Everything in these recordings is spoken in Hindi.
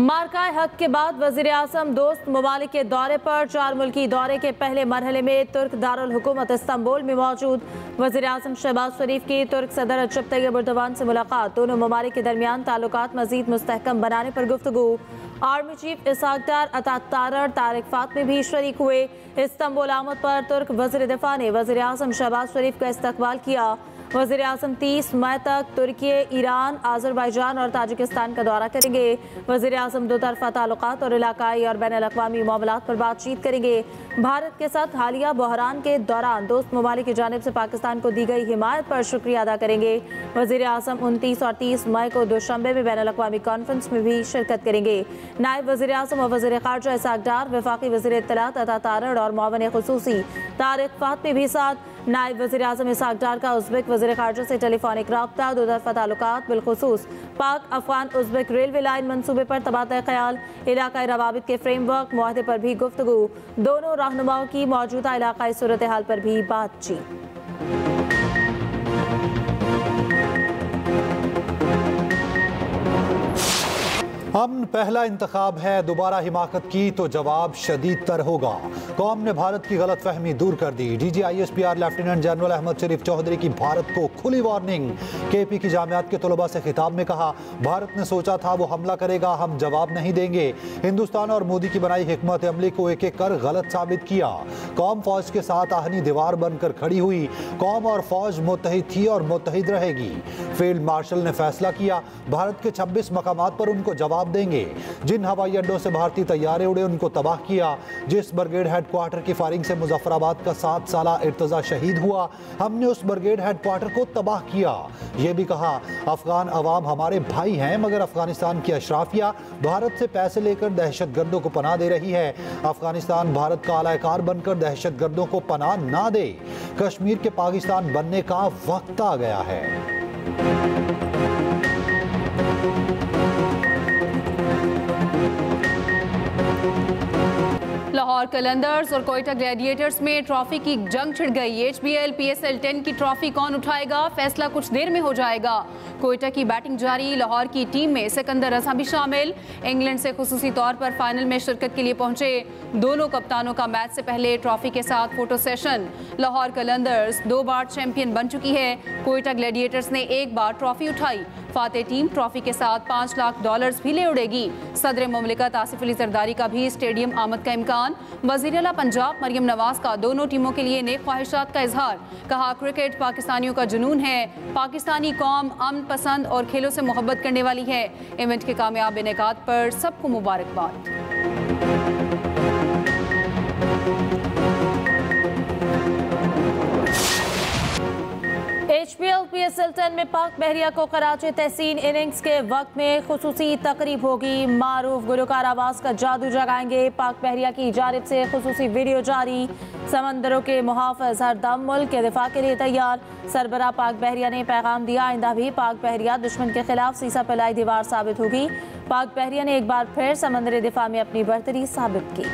मार्काए हक के बाद वज़ीर आज़म दोस्त ममालिक के दौरे पर। 4 मुल्की दौरे के पहले मरहले में तुर्क दारुल हुकूमत इस्तांबुल में मौजूद वज़ीर आज़म शहबाज शरीफ की तुर्क सदर रजब तैयब एर्दोगान से मुलाकात। दोनों ममालिक के दरमियान ताल्लुकात मज़ीद मुस्तहकम बनाने पर गुफ्तगू। आर्मी चीफ इसहाक डार, अता तारड़, तारिक फातमी भी शरीक हुए। इस्तांबुल आमद पर तुर्क वज़ीर दिफा ने वज़ीर आज़म शहबाज शरीफ का इस्तकबाल किया। वज़ीर आज़म 30 मई तक तुर्की, ईरान, आज़रबाईजान और ताजिकिस्तान का दौरा करेंगे। वज़ीर आज़म दो तरफ़ा ताल्लुकात और इलाकाई और बैनुल-अक़वामी मामलात पर बातचीत करेंगे। भारत के साथ हालिया बहरान के दौरान दोस्त ममालिक की जानिब से पाकिस्तान को दी गई हिमायत पर शुक्रिया अदा करेंगे। वज़ीर आज़म 29 और 30 मई को दुशंबे में बैनुल-अक़वामी कॉन्फ्रेंस में भी शिरकत करेंगे। नायब वज़ीर आज़म और वज़ीर ख़ारजा इसहाक डार, वफ़ाक़ी वज़ीर इत्तलात अता तारड़ और मुआविन ख़ुसूसी तारिक फातमी भी साथ। नायब वज़ीर आज़म इसहाक डार का उज़्बेक वज़ीर ख़ारजा से टेलीफोनिक रब्ता। दो तरफ़ा ताल्लुकात बिलख़ुसूस पाक अफ़गान उज़्बेक रेलवे लाइन मनसूबे पर तबादला ख़याल, इलाक़ाई रवाबित के फ्रेमवर्क मुआहदे पर भी गुफ्तगू। दोनों रहनुमाओं की मौजूदा इलाक़ाई सूरत हाल पर भी बातचीत। अमन पहला इंतखाब है, दोबारा हिमाकत की तो जवाब शदीद तर होगा। कौम ने भारत की गलत फहमी दूर कर दी। DGISPR लेफ्टिनेंट जनरल अहमद शरीफ चौधरी की भारत को खुली वार्निंग। KP की जामियात के तलबा से खिताब में कहा, भारत ने सोचा था वो हमला करेगा, हम जवाब नहीं देंगे। हिंदुस्तान और मोदी की बनाई हिकमत अमली को एक एक कर गलत साबित किया। कौम फौज के साथ आहनी दीवार बनकर खड़ी हुई। कौम और फौज मुत्तहिद थी और मुत्तहिद रहेगी। फील्ड मार्शल ने फैसला किया, भारत के 26 मकामात पर उनको जवाब देंगे। जिन हवाई अड्डों से भारतीय तैयारे उड़े उनको तबाह किया। जिस ब्रिगेड हेडक्वार्टर की फायरिंग से मुजफ्फराबाद का 7 साला इर्तजा शहीद हुआ, हमने उस ब्रिगेड हेडक्वार्टर को तबाह किया। यह भी कहा, अफगान अवाम हमारे भाई हैं, मगर अफगानिस्तान की अशराफिया भारत से पैसे लेकर दहशतगर्दों को पनाह दे रही है। अफगानिस्तान भारत का आलाकार बनकर दहशतगर्दों को पनाह ना दे। कश्मीर के पाकिस्तान बनने का वक्त आ गया है। लाहौर कलंदर्स और कोयटा ग्लैडिएटर्स में ट्रॉफी की जंग छिड़ गई। HBL PSL 10 की ट्रॉफी कौन उठाएगा, फैसला कुछ देर में हो जाएगा। कोयटा की बैटिंग जारी, लाहौर की टीम में सिकंदर रज़ा भी शामिल। इंग्लैंड से खुसूसी तौर पर फाइनल में शिरकत के लिए पहुंचे दोनों कप्तानों का मैच से पहले ट्रॉफी के साथ फोटो सेशन। लाहौर कलंदर्स 2 बार चैंपियन बन चुकी है। कोयटा ग्लैडिएटर्स ने 1 बार ट्रॉफी उठाई। फाते टीम ट्रॉफी के साथ $5 लाख भी ले उड़ेगी। सदर मुमलिकत आसिफ अली जरदारी का भी स्टेडियम आमद का इम्कान। वज़ीर आला पंजाब मरियम नवाज का दोनों टीमों के लिए नेक ख्वाहिशात का इजहार। कहा, क्रिकेट पाकिस्तानियों का जुनून है। पाकिस्तानी कौम अमन पसंद और खेलों से मोहब्बत करने वाली है। इवेंट के कामयाब इनेकाद पर सबको मुबारकबाद। HBL PSL 10 में पाक बहरिया को कराची तहसीन इनिंग्स के वक्त में खुसूसी तकरीब होगी। मारूफ गुलकार आवाज का जादू जगाएंगे। पाक बहरिया की जानिब से खुसूसी वीडियो जारी। समंदरों के मुहाफ़िज़ हर दम मुल्क के दिफा के लिए तैयार। सरबरा पाक बहरिया ने पैगाम दिया, आइंदा भी पाक बहरिया दुश्मन के खिलाफ सीसा फैलाई दीवार साबित होगी। पाक बहरिया ने एक बार फिर समंदरी दिफा में अपनी बरतरी साबित की।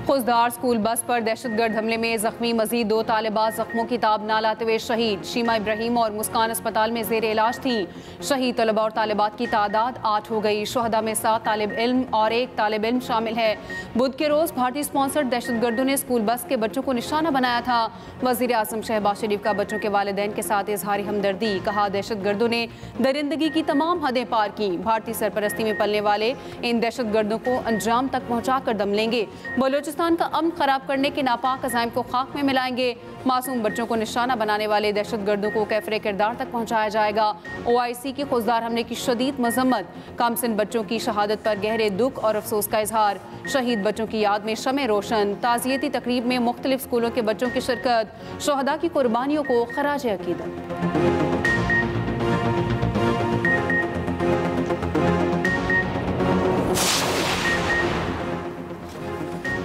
खुशदार स्कूल बस पर दहशतगर्द हमले में जख्मी मजीद 2 तालिबात जख्मों की ताब ना लाते हुए शहीद। शीमा इब्राहिम और मुस्कान अस्पताल में जेर इलाज थी। शहीद तलबा और तालिबात की तादाद 8 हो गई। शुहदा में 7 तालिब इल्म और 1 तालिब इल्म शामिल है। बुध के रोज भारतीय स्पॉन्सर्ड दहशतगर्दों ने स्कूल बस के बच्चों को निशाना बनाया था। वज़ीर आज़म शहबाज शरीफ का बच्चों के वालिदैन के साथ इजहार हमदर्दी। कहा, दहशतगर्दों ने दरिंदगी की तमाम हदें पार की। भारतीय सरपरस्ती में पलने वाले इन दहशतगर्दों को अंजाम तक पहुँचा कर दम लेंगे। बलोचिस्तान का अमन खराब करने के नापाक अज़ाइम को खाक में मिलाएंगे। मासूम बच्चों को निशाना बनाने वाले दहशतगर्दों को कैफरे किरदार तक पहुंचाया जाएगा। OIC की खुशदार हमले की शदीद मजम्मत। कमसिन बच्चों की शहादत पर गहरे दुख और अफसोस का इजहार। शहीद बच्चों की याद में शमे रोशन। ताज़ियती तकरीब में मुख्तलिफ स्कूलों के बच्चों की शिरकत। शुहदा की कुर्बानियों को खराज अकीदत।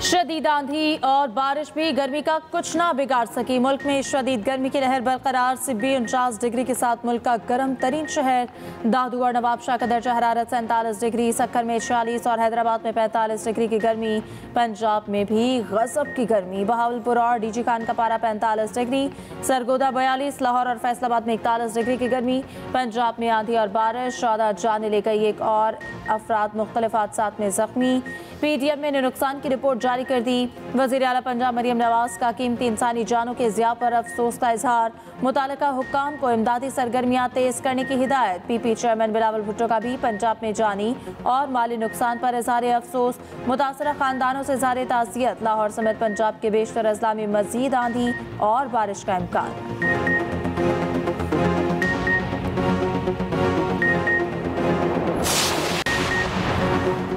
शदीद शदीद आंधी और बारिश भी गर्मी का कुछ ना बिगाड़ सकी। मुल्क में शदीद गर्मी की लहर बरकरार। सिब्बी 49 डिग्री के साथ मुल्क का गर्म तरीन शहर। दादू और नवाबशाह का दर्जा हरारत 47 डिग्री, सक्कर में 46 और हैदराबाद में 45 डिग्री की गर्मी। पंजाब में भी गजब की गर्मी। बहावलपुर और डीजी खान का पारा 45 डिग्री, सरगोदा 42, लाहौर और फैसलाबाद में 41 डिग्री की गर्मी। पंजाब में आंधी और बारिश, 14 जाने ले गई, एक और अफराद मुख्तलिफ हादसात में जख्मी। पीडीएम ने नुकसान की रिपोर्ट जारी कर दी। वज़ीर आला पंजाब मरियम नवाज का कीमती इंसानी जानों के ज़िया पर अफसोस का इजहार। मुतालिका हुक्काम को इमदादी सरगर्मियाँ तेज करने की हिदायत। पीपी चेयरमैन बिलावल भुट्टो का भी पंजाब में जानी और माली नुकसान पर इजहार अफसोस। मुतासरा खानदानों से इजहार ताज़ियत। लाहौर समेत पंजाब के बेशतर अजला में मजीद आंधी और बारिश का इम्कान।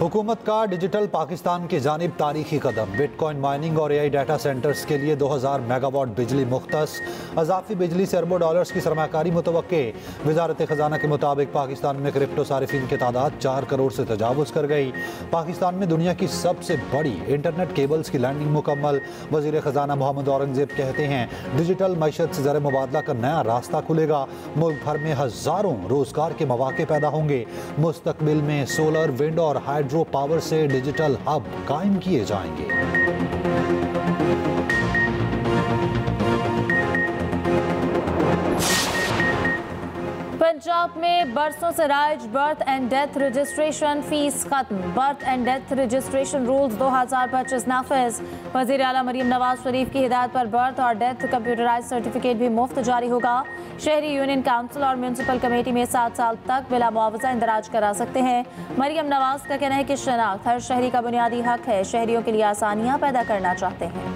हुकूमत का डिजिटल पाकिस्तान की जानिब तारीखी कदम। बिटकॉइन माइनिंग और एआई डाटा सेंटर्स के लिए 2000 मेगावाट बिजली मुख्तस। अजाफी बिजली से अरबों डॉलर्स की सरमाकारी मुतवक्के। वजारत खजाना के मुताबिक पाकिस्तान में क्रिप्टो सारिफिन की तादाद 4 करोड़ से तजावुज़ कर गई। पाकिस्तान में दुनिया की सबसे बड़ी इंटरनेट केबल्स की लैंडिंग मुकम्मल। वजीर खजाना मोहम्मद औरंगजेब कहते हैं डिजिटल मैशत से ज़र मुबादला का नया रास्ता खुलेगा। मुल्क भर में हज़ारों रोजगार के मौके पैदा होंगे। मुस्तकबिल में सोलर, विंड और हाइड्रो पावर से डिजिटल हब कायम किए जाएंगे। पंजाब में बरसों से राइज birth and death registration fees खत्म। Birth and death registration rules 2025 नाफिज। वज़ीर आला मरियम नवाज शरीफ की हिदायत पर बर्थ और डेथ कंप्यूटराइज सर्टिफिकेट भी मुफ्त जारी होगा। शहरी यूनियन काउंसिल और म्यूनसिपल कमेटी में 7 साल तक बिला मुआवजा इंदराज करा सकते हैं। मरियम नवाज का कहना है कि शनाख्त हर शहरी का बुनियादी हक है। शहरियों के लिए आसानियां पैदा करना चाहते हैं।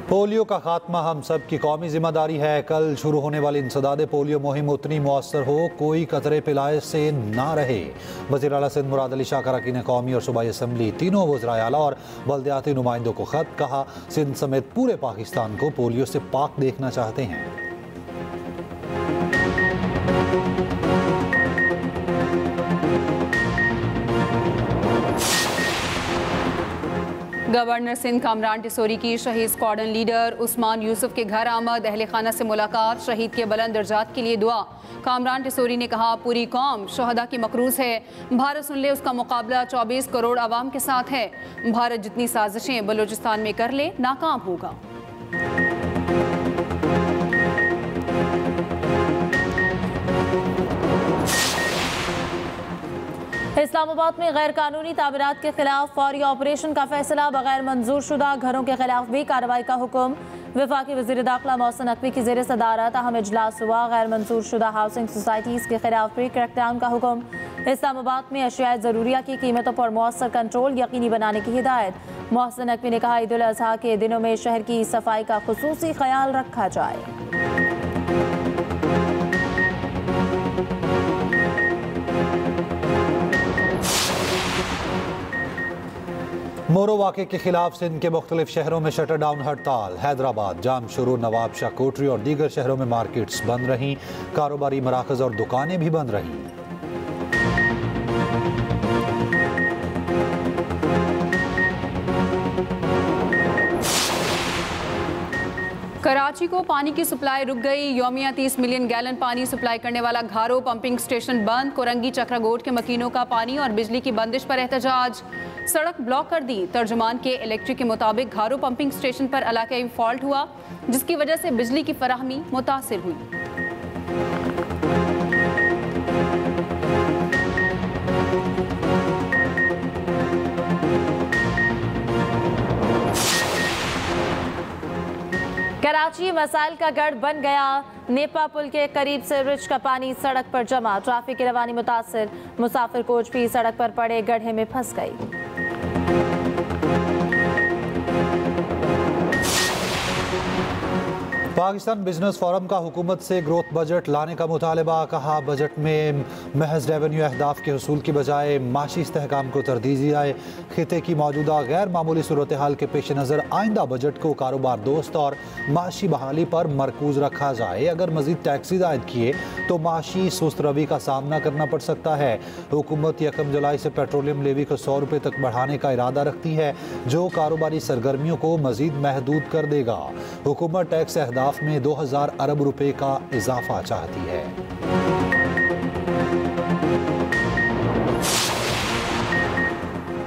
पोलियो का खात्मा हम सब की कौमी जिम्मेदारी है। कल शुरू होने वाली इंसदाद पोलियो मुहिम उतनी मुअस्सर हो, कोई कतरे पिलाए से ना रहे। वज़ीर आला सिंध मुराद अली शाह कराकीन कौमी और सूबाई असम्बली तीनों वज़राए आला और बल्दियाती नुमाइंदों को खत। कहा सिंध समेत पूरे पाकिस्तान को पोलियो से पाक देखना चाहते हैं। गवर्नर सिंध कामरान टिसोरी की शहीद स्क्वाडन लीडर उस्मान यूसुफ के घर आमद। अहले खाना से मुलाकात, शहीद के बुलंद दर्जात के लिए दुआ। कामरान टिसोरी ने कहा पूरी कौम शहदा की मकरूज है। भारत सुन ले उसका मुकाबला 24 करोड़ आवाम के साथ है। भारत जितनी साजिशें बलूचिस्तान में कर ले नाकाम होगा। इस्लामाबाद में गैर कानूनी तामीरात के खिलाफ फौरी ऑपरेशन का फैसला। बगैर मंजूर शुदा घरों के खिलाफ भी कार्रवाई का हुक्म। वफाकी वज़ीर दाखिला मोहसिन नकवी की ज़ेर सदारत अहम इजलास हुआ। गैर मंजूर शुदा हाउसिंग सोसाइटीज़ के खिलाफ भी क्रैकडाउन का हुक्म। इस्लामाबाद में अशियाए ज़रूरिया की कीमतों पर मौसर कंट्रोल यकीनी बनाने की हिदायत। मोहसिन नकवी ने कहा ईद उल अज़हा के दिनों में शहर की सफाई का खुसूसी ख्याल रखा जाए। मोरो वाक़े के खिलाफ सिंध के मुख्तलिफ शहरों में शटर डाउन हड़ताल। हैदराबाद, जामशुरू, नवाबशाह, कोटरी और दीगर शहरों में मार्केट्स बंद रहीं। कारोबारी मराकज़ और दुकानें भी बंद रहीं। कराची को पानी की सप्लाई रुक गई। यौमिया 30 मिलियन गैलन पानी सप्लाई करने वाला घारो पंपिंग स्टेशन बंद। कोरंगी चक्रागोट के मकीनों का पानी और बिजली की बंदिश पर एहतजाज। सड़क ब्लॉक कर दी। तर्जुमान के इलेक्ट्रिक के मुताबिक घारो पंपिंग स्टेशन पर इलाकाई फॉल्ट हुआ, जिसकी वजह से बिजली की फराहमी मुतासिर हुई। कराची मसाइल का गढ़ बन गया। नेपा पुल के करीब से रिच का पानी सड़क पर जमा। ट्रैफिक की रवानी मुतासिर। मुसाफिर कोच भी सड़क पर पड़े गड्ढे में फंस गई। पाकिस्तान बिजनेस फोरम का हुकूमत से ग्रोथ बजट लाने का मुतालबा। कहा बजट में महज रेवेन्यू अहदाफ के हसूल की बजाय माशी इस्तेहकाम को तरजीह दी जाए। खिते की मौजूदा गैर मामूली सूरत हाल के पेश नज़र आइंदा बजट को कारोबार दोस्त और माशी बहाली पर मरकूज रखा जाए। अगर मजीद टैक्सेस आयद किए तो माशी सुस्त रवि का सामना करना पड़ सकता है। हुकूमत 1 जुलाई से पेट्रोलियम लेवी को 100 रुपये तक बढ़ाने का इरादा रखती है, जो कारोबारी सरगर्मियों को मजीद महदूद कर देगा। हुकूमत टैक्स अहदाफ में 2000 अरब रुपए का इजाफा चाहती है।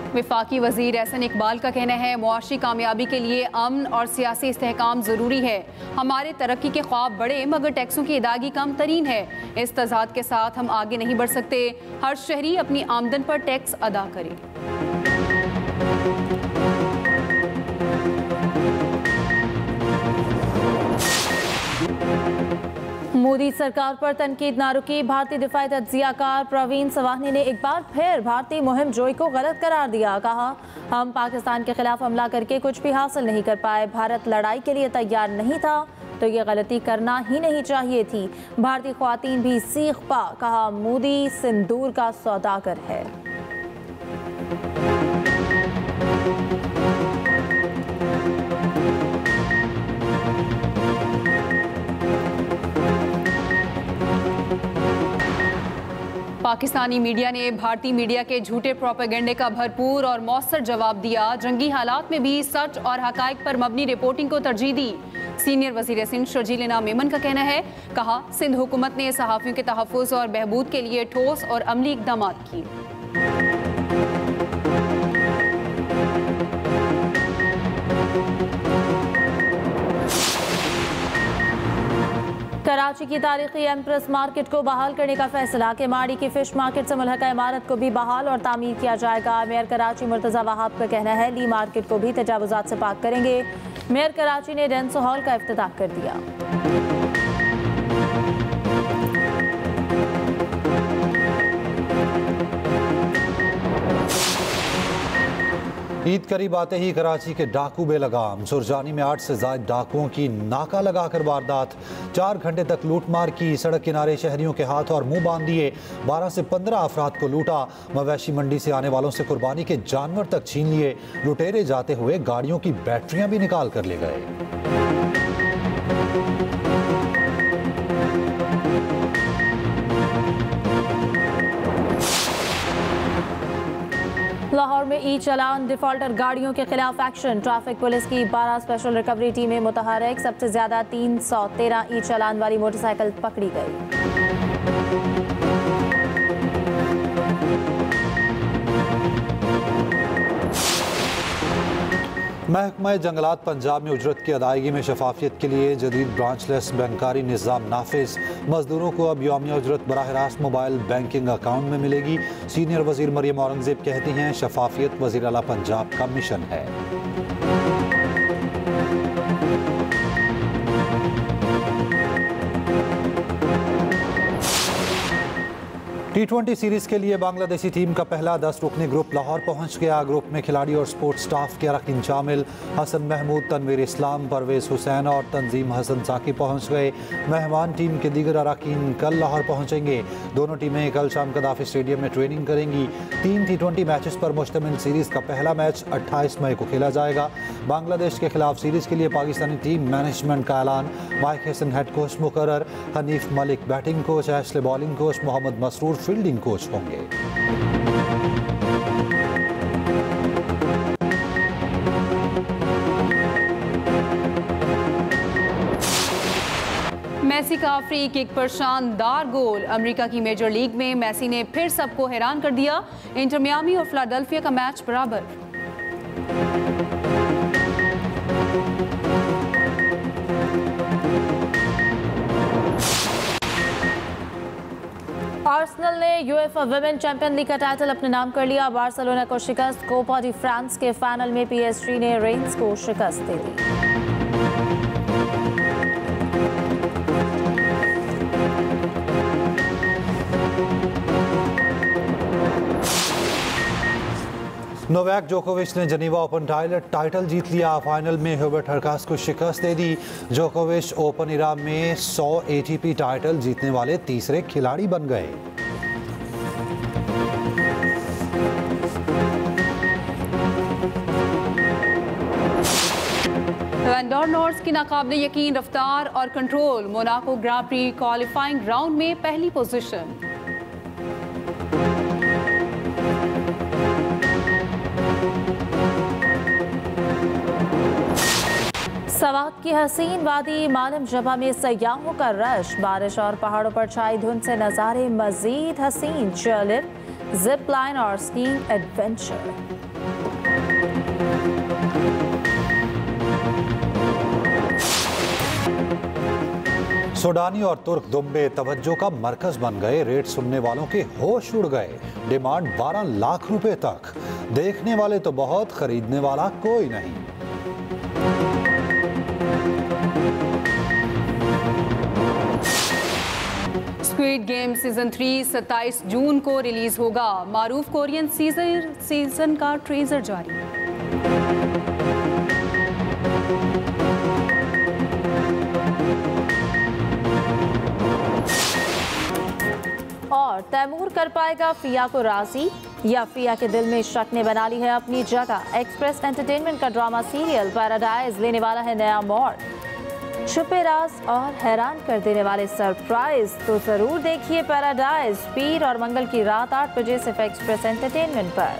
वफाकी वजीर एहसन इकबाल का कहना है, मुआशी कामयाबी के लिए अमन और सियासी इस्तेहकाम ज़रूरी है। हमारे तरक्की के ख्वाब बड़े मगर टैक्सों की अदायगी कम तरीन है। इस तजाद के साथ हम आगे नहीं बढ़ सकते। हर शहरी अपनी आमदन पर टैक्स अदा करे। मोदी सरकार पर तनकीद ना रुकी। भारतीय दिफाई तज्जियाकार प्रवीण सवाहनी ने एक बार फिर भारतीय मुहिम जोई को गलत करार दिया। कहा, हम पाकिस्तान के खिलाफ हमला करके कुछ भी हासिल नहीं कर पाए। भारत लड़ाई के लिए तैयार नहीं था तो ये गलती करना ही नहीं चाहिए थी। भारतीय ख्वातीन भी सीख पा। कहा, मोदी सिंदूर का सौदागर है। पाकिस्तानी मीडिया ने भारतीय मीडिया के झूठे प्रोपेगेंडे का भरपूर और मौसर जवाब दिया। जंगी हालात में भी सच और हकायक पर मबनी रिपोर्टिंग को तरजीह दी। सीनियर वजीर सिंध शर्जील इनाम मेमन का कहना है, कहा, सिंध हुकूमत ने सहाफ़ियों के तहफ़्फ़ुज़ और बहबूद के लिए ठोस और अमली इक़दाम किए। कराची की तारीखी एम्प्रेस मार्केट को बहाल करने का फैसला। के माड़ी की फिश मार्केट से मुल्हका इमारत को भी बहाल और तामीर किया जाएगा। मेयर कराची मुर्तज़ा वहाब का कहना है, ली मार्केट को भी तजावुज़ात से पाक करेंगे। मेयर कराची ने डेंसो हॉल का इफ्तिताह कर दिया। ईद करीब आते ही कराची के डाकू बेलगाम। सुरजानी में 8 से ज़ायद डाकुओं की नाका लगाकर वारदात। 4 घंटे तक लूटमार की। सड़क किनारे शहरियों के हाथ और मुंह बांध दिए। 12 से 15 अफराद को लूटा। मवेशी मंडी से आने वालों से कुर्बानी के जानवर तक छीन लिए। लुटेरे जाते हुए गाड़ियों की बैटरियां भी निकाल कर ले गए। लाहौर में ई चालान डिफॉल्टर गाड़ियों के खिलाफ एक्शन। ट्रैफिक पुलिस की 12 स्पेशल रिकवरी टीमें मुतहरक। सबसे ज्यादा 313 ई चालान वाली मोटरसाइकिल पकड़ी गई। महकमा जंगलात पंजाब में उजरत की अदायगी में शफाफियत के लिए जदीद ब्रांचलेस बैंकारी निज़ाम नाफिज। मजदूरों को अब यौमिया उजरत बराह रास्त मोबाइल बैंकिंग अकाउंट में मिलेगी। सीनियर वजीर मरियम औरंगजेब कहती हैं, शफाफियत वजीर आला पंजाब का मिशन है। T20 सीरीज के लिए बांग्लादेशी टीम का पहला 10 रुकनी ग्रुप लाहौर पहुंच गया। ग्रुप में खिलाड़ी और स्पोर्ट्स स्टाफ के अरकान शामिल। हसन महमूद, तनवीर इस्लाम, परवेज हुसैन और तंजीम हसन साकी पहुंच गए। मेहमान टीम के दीगर अरकान कल लाहौर पहुंचेंगे। दोनों टीमें कल शाम कदाफी स्टेडियम में ट्रेनिंग करेंगी। 3 T20 मैचेस पर मुश्तमिल सीरीज का पहला मैच 28 मई को खेला जाएगा। बांग्लादेश के खिलाफ सीरीज के लिए पाकिस्तानी टीम मैनेजमेंट का ऐलान। माइक हसन हेड कोच मुकर्रर। Hanif Malik batting coach, Ashley bowling coach, Mohammad Masroor fielding coach होंगे। मेसी का फ्री किक पर शानदार गोल। अमेरिका की मेजर लीग में मेसी ने फिर सबको हैरान कर दिया। इंटर मियामी और फिलाडेल्फिया का मैच बराबर। आर्सेनल ने यूएफए वुमेन चैंपियन लीग का टाइटल अपने नाम कर लिया। बार्सिलोना को शिकस्त। कोपा डी फ्रांस के फाइनल में पीएसजी ने रेंस को शिकस्त दे दी। नोवाक जोकोविच ने जनीवा ओपन टाइटल जीत लिया। फाइनल में ह्यूबर्ट हरकास को शिकस्त दे दी। जोकोविच ओपन इरा में 100 एटीपी टाइटल जीतने वाले तीसरे खिलाड़ी बन गए। वेंडोर्नो लॉर्ड्स की नाकाबिले यकीन रफ्तार और कंट्रोल, मोनाको ग्रां प्री क्वालिफाइंग राउंड में पहली पोजीशन। सवात की हसीन वादी मालम जबा में सयाहों का रश, बारिश और पहाड़ों पर छाई धुंध से नज़ारे मजीद हसीन। चेयरलिफ्ट, जिप लाइन और स्कीइंग एडवेंचर। सूडानी और तुर्क दुम्बे तवज्जो का मरकज बन गए। रेट सुनने वालों के होश उड़ गए। डिमांड 12 लाख रुपए तक। देखने वाले तो बहुत, खरीदने वाला कोई नहीं। स्क्विड गेम सीजन 3 27 जून को रिलीज होगा। मारूफ कोरियन सीजन का ट्रेजर जारी। और तैमूर कर पाएगा फिया को राजी, या फिया के दिल में शक ने बना ली है अपनी जगह। एक्सप्रेस एंटरटेनमेंट का ड्रामा सीरियल पैराडाइज लेने वाला है नया मोड़। छुपे राज और हैरान कर देने वाले सरप्राइज, तो जरूर देखिए पैराडाइज पीर और मंगल की रात 8 बजे सिर्फ एक्सप्रेस एंटरटेनमेंट पर।